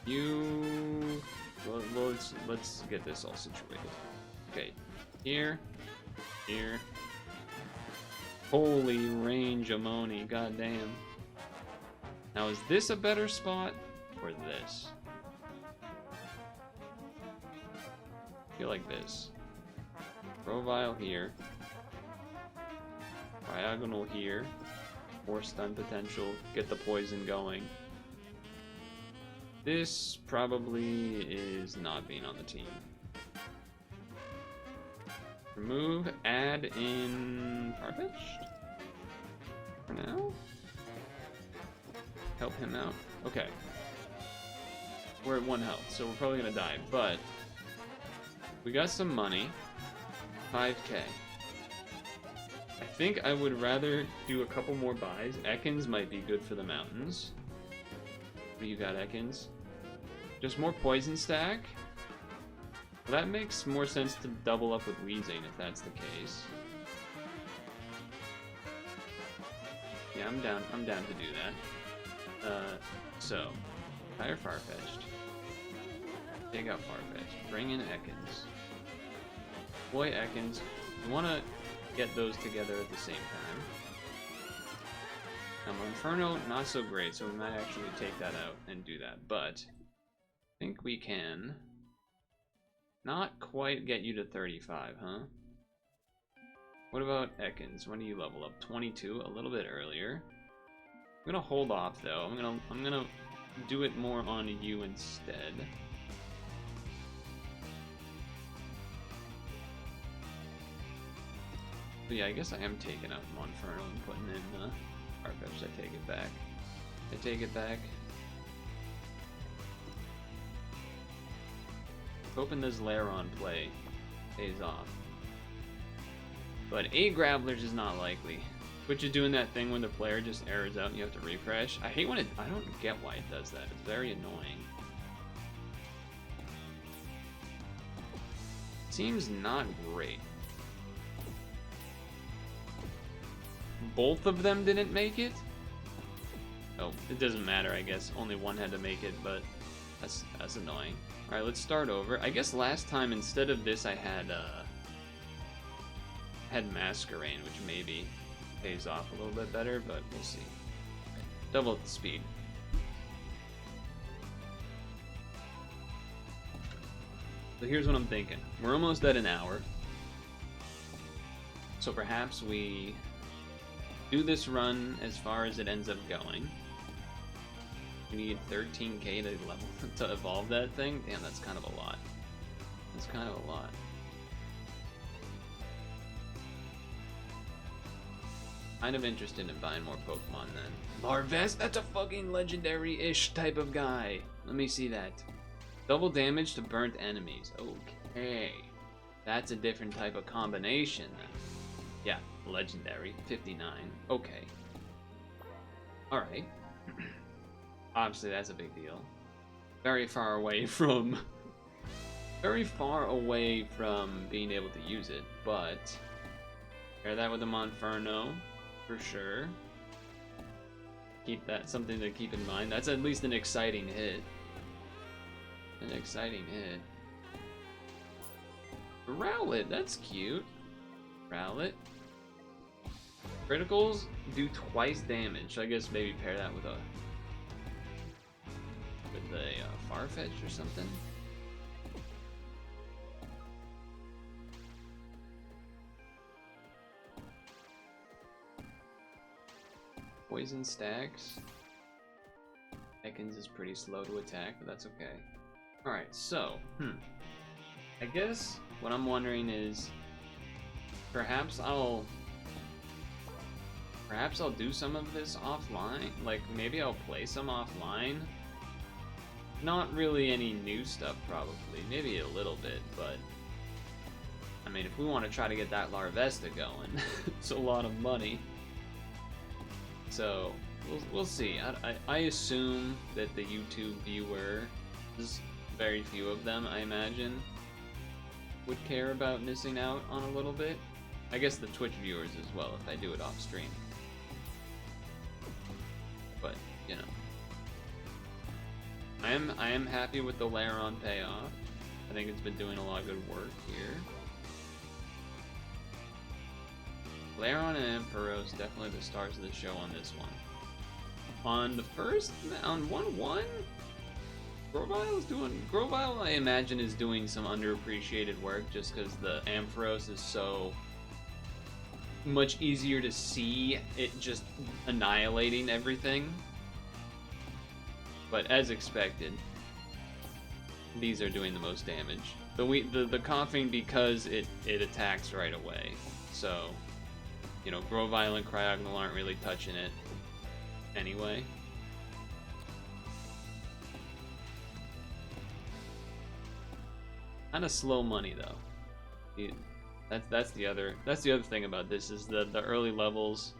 You... Well, let's get this all situated. Okay, here, here. Holy range amoni, goddamn. Now, is this a better spot or this? I feel like this. Provile here. Diagonal here. More stun potential. Get the poison going. This probably is not being on the team. Remove, add in Farfetch'd for now. Help him out. Okay. We're at 1 health, so we're probably gonna die, but we got some money. 5k. I think I would rather do a couple more buys. Ekans might be good for the mountains. What do you got, Ekans? Just more poison stack? Well, that makes more sense to double up with Weezing if that's the case. Yeah, I'm down to do that. So, hire Farfetch'd. Take out Farfetch'd. Bring in Ekans. Boy, Ekans. You want to get those together at the same time. Inferno, not so great, so we might actually take that out and do that. But, I think we can... not quite get you to 35, huh? What about Ekans? When do you level up? 22, a little bit earlier. I'm gonna hold off though. I'm gonna do it more on you instead. But yeah, I guess I am taking out Monferno and putting in Farfetch'd. I take it back. I take it back. Hoping this Lairon play pays off. But 8 Gravelers is not likely. Which is doing that thing when the player just errors out and you have to refresh. I hate when it... I don't get why it does that. It's very annoying. Seems not great. Both of them didn't make it? Oh, it doesn't matter, I guess. Only one had to make it, but that's annoying. Alright, let's start over. I guess last time, instead of this, I had Masquerain, which maybe pays off a little bit better, but we'll see. Double the speed. So here's what I'm thinking. We're almost at an hour. So perhaps we do this run as far as it ends up going. We need 13k to evolve that thing. Damn, that's kind of a lot. That's kind of a lot. Kind of interested in buying more Pokemon then. Larvest? That's a fucking legendary-ish type of guy. Let me see that. Double damage to burnt enemies. Okay. That's a different type of combination then. Yeah, legendary. 59. Okay. Alright. Obviously, that's a big deal. Very far away from very far away from being able to use it, but pair that with the Monferno for sure. Keep that something to keep in mind. That's at least an exciting hit. An exciting hit. Rowlet, that's cute. Rowlet. Criticals do twice damage. I guess maybe pair that with a Farfetch or something. Poison stacks. Ekans is pretty slow to attack, but that's okay. Alright, so, I guess what I'm wondering is perhaps I'll do some of this offline. Like, maybe I'll play some offline. Not really any new stuff, probably. Maybe a little bit, but I mean, if we want to try to get that Larvesta going, it's a lot of money. So we'll see. I assume that the YouTube viewers, very few of them, I imagine, would care about missing out on a little bit. I guess the Twitch viewers as well, if I do it off stream. But you know, I am happy with the Lairon payoff. I think it's been doing a lot of good work here. Lairon and Ampharos, definitely the stars of the show on this one. On 1-1, Grovyle I imagine is doing some underappreciated work just because the Ampharos is so much easier to see it just annihilating everything. But as expected, these are doing the most damage. The coughing because it attacks right away. So, you know, Grovyle and Cryogonal aren't really touching it anyway. Kind of slow money though. That's the other thing about this is the early levels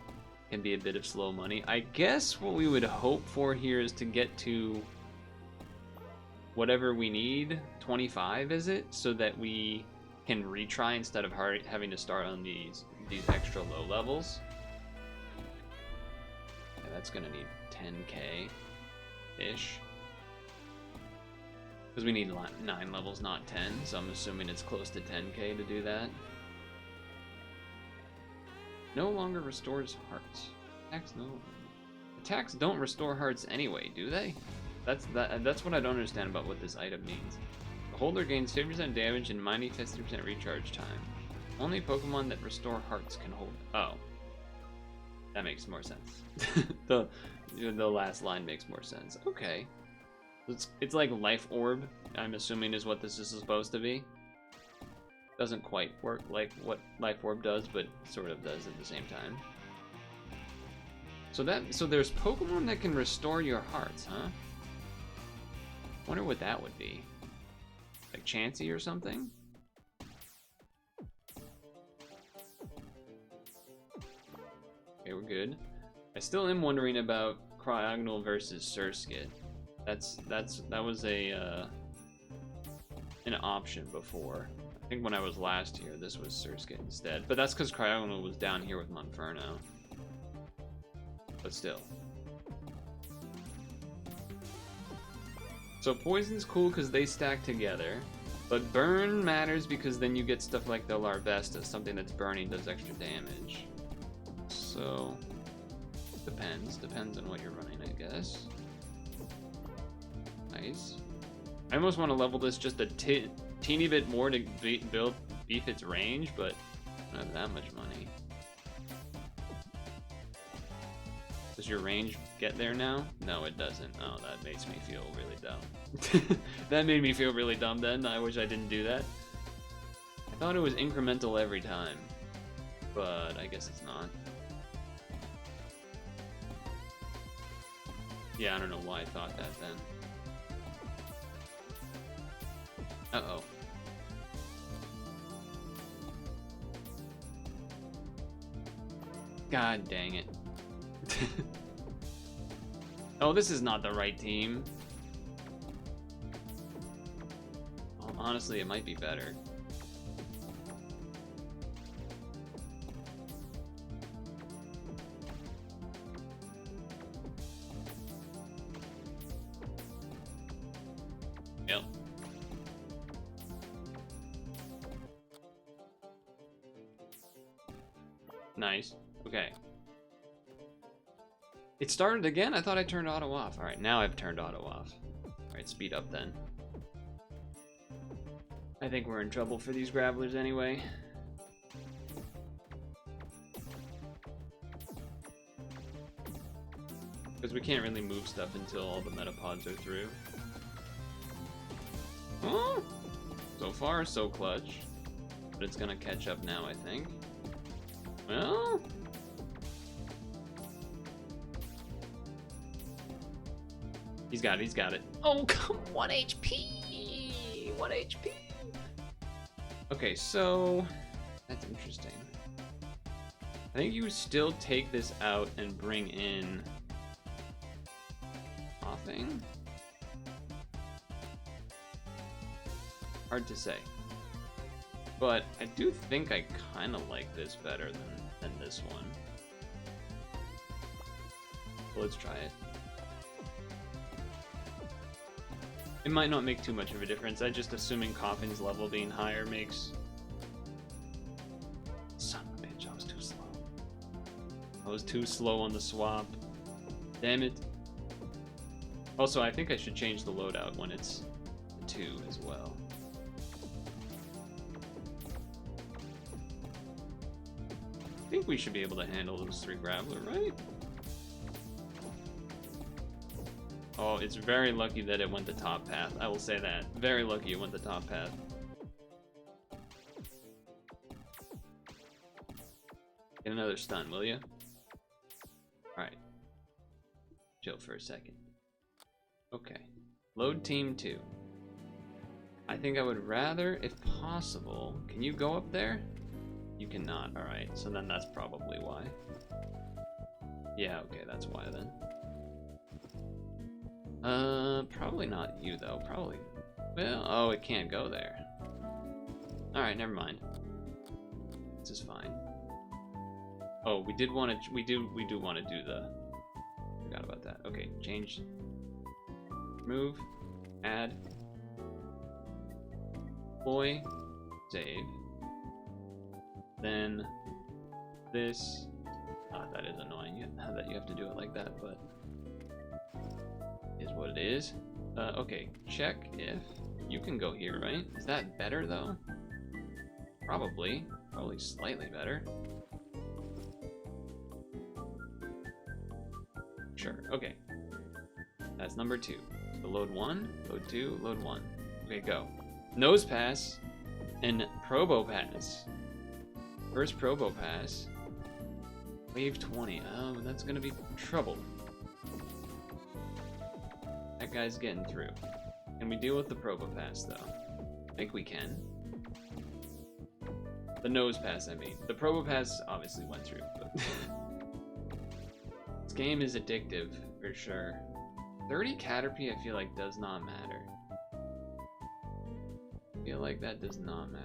can be a bit of slow money. I guess what we would hope for here is to get to whatever we need, 25 is it, so that we can retry instead of having to start on these extra low levels. Yeah, that's gonna need 10k ish. Because we need 9 levels, not 10, so I'm assuming it's close to 10k to do that. No longer restores hearts. Attacks don't restore hearts anyway, do they? That's what I don't understand about what this item means. The holder gains 50% damage and minus 50% recharge time. Only Pokemon that restore hearts can hold. Oh, that makes more sense. the last line makes more sense. Okay, it's like Life Orb. I'm assuming is what this is supposed to be. Doesn't quite work like what Life Orb does, but sort of does at the same time. So there's Pokemon that can restore your hearts, huh? Wonder what that would be. Like Chansey or something? Okay, we're good. I still am wondering about Cryogonal versus Surskit. That was an option before. I think when I was last here, this was Surskit instead. But that's because Cryogonal was down here with Monferno. But still. So Poison's cool because they stack together. But Burn matters because then you get stuff like the Larvesta. Something that's burning does extra damage. So, depends on what you're running, I guess. Nice. I almost want to level this just a teeny bit more to beef its range, but I don't have that much money. Does your range get there now? No, it doesn't. Oh, that makes me feel really dumb. That made me feel really dumb then. I wish I didn't do that. I thought it was incremental every time, but I guess it's not. Yeah, I don't know why I thought that then. Uh-oh. God dang it. Oh, this is not the right team. honestly, it might be better. Yep. Nice. Okay. It started again? I thought I turned auto off. Alright, now I've turned auto off. Alright, speed up then. I think we're in trouble for these Gravelers anyway. Because we can't really move stuff until all the metapods are through. Oh! So far, so clutch. But it's gonna catch up now, I think. Well... He's got it, he's got it. Oh, come 1 HP! 1 HP! Okay, so... That's interesting. I think you would still take this out and bring in... Offing? Hard to say. But I do think I kind of like this better than this one. So let's try it. It might not make too much of a difference. I just assuming Coffin's level being higher makes... Son of a bitch, I was too slow. I was too slow on the swap. Damn it. Also, I think I should change the loadout when it's 2 as well. I think we should be able to handle those 3 Graveler, right? Oh, it's very lucky that it went the top path. I will say that. Very lucky it went the top path. Get another stun, will you? Alright. Chill for a second. Okay. Load team 2. I think I would rather, if possible... Can you go up there? You cannot, alright. So then that's probably why. Yeah, okay, that's why then. Probably not you though, probably. Well, oh, it can't go there. Alright, never mind. This is fine. Oh, we do want to do the... Forgot about that. Okay, change. Move. Add. Deploy. Save. Then this. That is annoying that you have to do it like that, but is what it is. Okay, check if you can go here, right? Is that better though? Probably slightly better. Sure, okay. That's number 2. So load 1, load 2, load 1. Okay, go. Nose pass and Probo pass. First Probo pass. Wave 20. Oh, that's gonna be trouble. That guy's getting through. Can we deal with the Probo pass though? I think we can. The nose pass, I mean. The Probo pass obviously went through, but this game is addictive for sure. 30 Caterpie I feel like does not matter. I feel like that does not matter.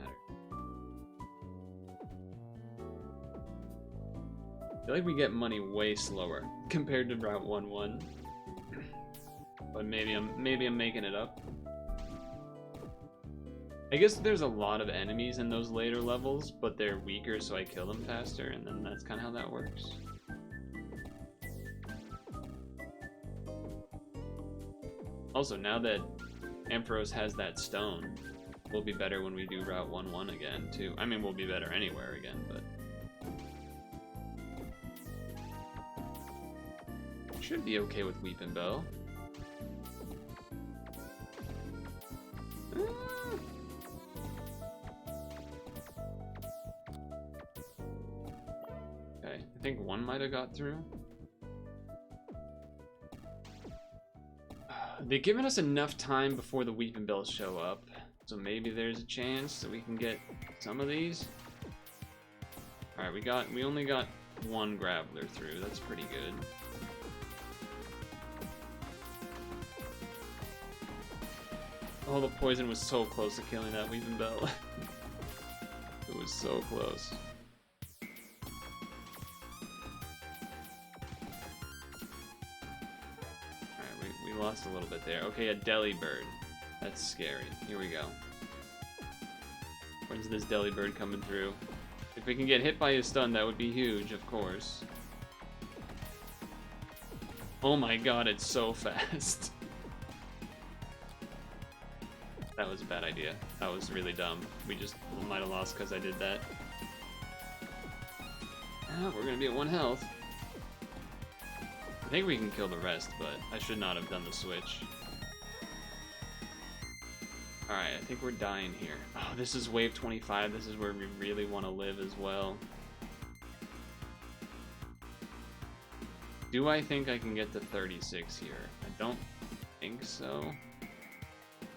I feel like we get money way slower compared to Route 1-1. But maybe I'm making it up. I guess there's a lot of enemies in those later levels, but they're weaker so I kill them faster, and then that's kind of how that works. Also, now that Ampharos has that stone, we'll be better when we do Route 1-1 again, too. I mean, we'll be better anywhere again, but... Should be okay with Weepin' Bell. Okay, I think one might have got through. They've given us enough time before the Weepin' Bells show up, so maybe there's a chance that we can get some of these. Alright, we only got 1 Graveler through, that's pretty good. Oh, the poison was so close to killing that Weeping Bell. It was so close. Alright, we lost a little bit there. Okay, a Delibird. That's scary. Here we go. When's this Delibird coming through? If we can get hit by his stun, that would be huge, of course. Oh my god, it's so fast. That was a bad idea. That was really dumb. We just might have lost because I did that. Oh, we're gonna be at 1 health. I think we can kill the rest, but I should not have done the switch. Alright, I think we're dying here. Oh, this is wave 25. This is where we really want to live as well. Do I think I can get to 36 here? I don't think so.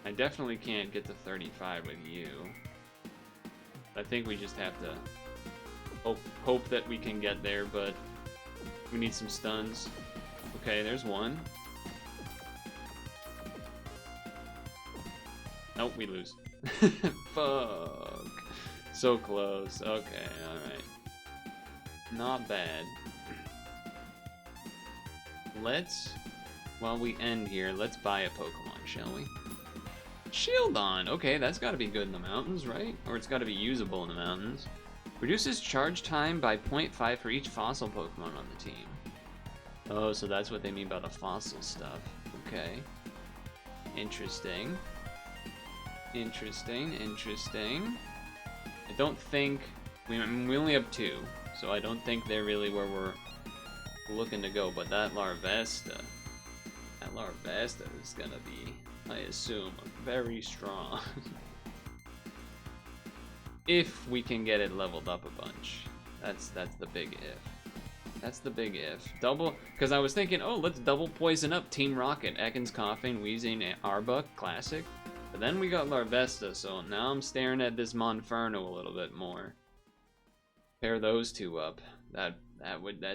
I definitely can't get to 35 with you. I think we just have to hope that we can get there, but we need some stuns. Okay, there's one. Nope, we lose. Fuck. So close. Okay, alright. Not bad. While we end here, let's buy a Pokemon, shall we? Shieldon! Okay, that's gotta be good in the mountains, right? Or it's gotta be usable in the mountains. Reduces charge time by 0.5 for each fossil Pokemon on the team. Oh, so that's what they mean by the fossil stuff. Okay. Interesting. Interesting. I don't think... we only have 2, so I don't think they're really where we're looking to go, but that Larvesta is gonna be, I assume, very strong. If we can get it leveled up a bunch. That's the big if. That's the big if. Double, because I was thinking, oh, let's double poison up Team Rocket, Ekans, Coughing, Wheezing, Arbok, Classic. But then we got Larvesta, so now I'm staring at this Monferno a little bit more. Pair those two up. That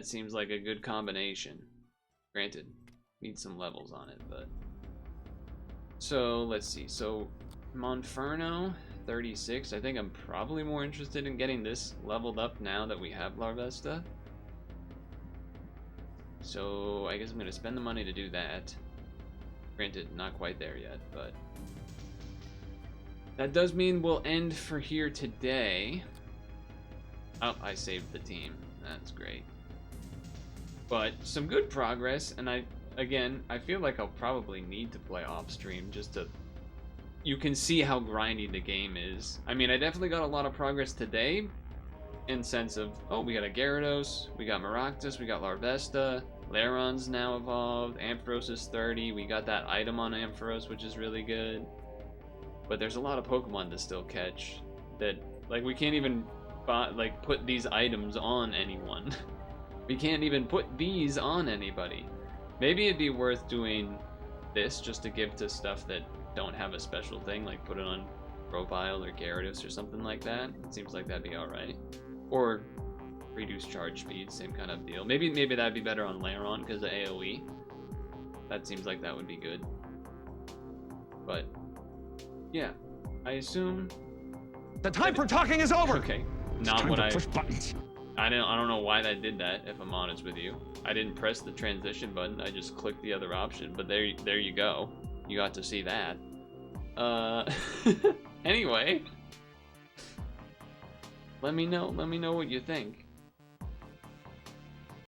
seems like a good combination. Granted, need some levels on it, but... So, let's see. So, Monferno, 36. I think I'm probably more interested in getting this leveled up now that we have Larvesta. So, I guess I'm going to spend the money to do that. Granted, not quite there yet, but... That does mean we'll end for here today. Oh, I saved the team. That's great. But some good progress, and I feel like I'll probably need to play off stream just to... You can see how grindy the game is. I mean, I definitely got a lot of progress today, in sense of, oh, we got a Gyarados, we got Maractus, we got Larvesta, Laron's now evolved, Ampharos is 30, we got that item on Ampharos, which is really good. But there's a lot of Pokemon to still catch that, like, we can't even put these items on anyone. We can't even put these on anybody. Maybe it'd be worth doing this just to give to stuff that don't have a special thing, like put it on Grovyle or Gyarados or something like that. It seems like that'd be alright. Or reduce charge speed, same kind of deal. Maybe that'd be better on Laron because of AoE. That seems like that would be good. But yeah, I assume the time for talking is over. Okay, not what I don't know why that did that, if I'm honest with you. I didn't press the transition button, I just clicked the other option, but there you go. You got to see that. Anyway. Let me know what you think.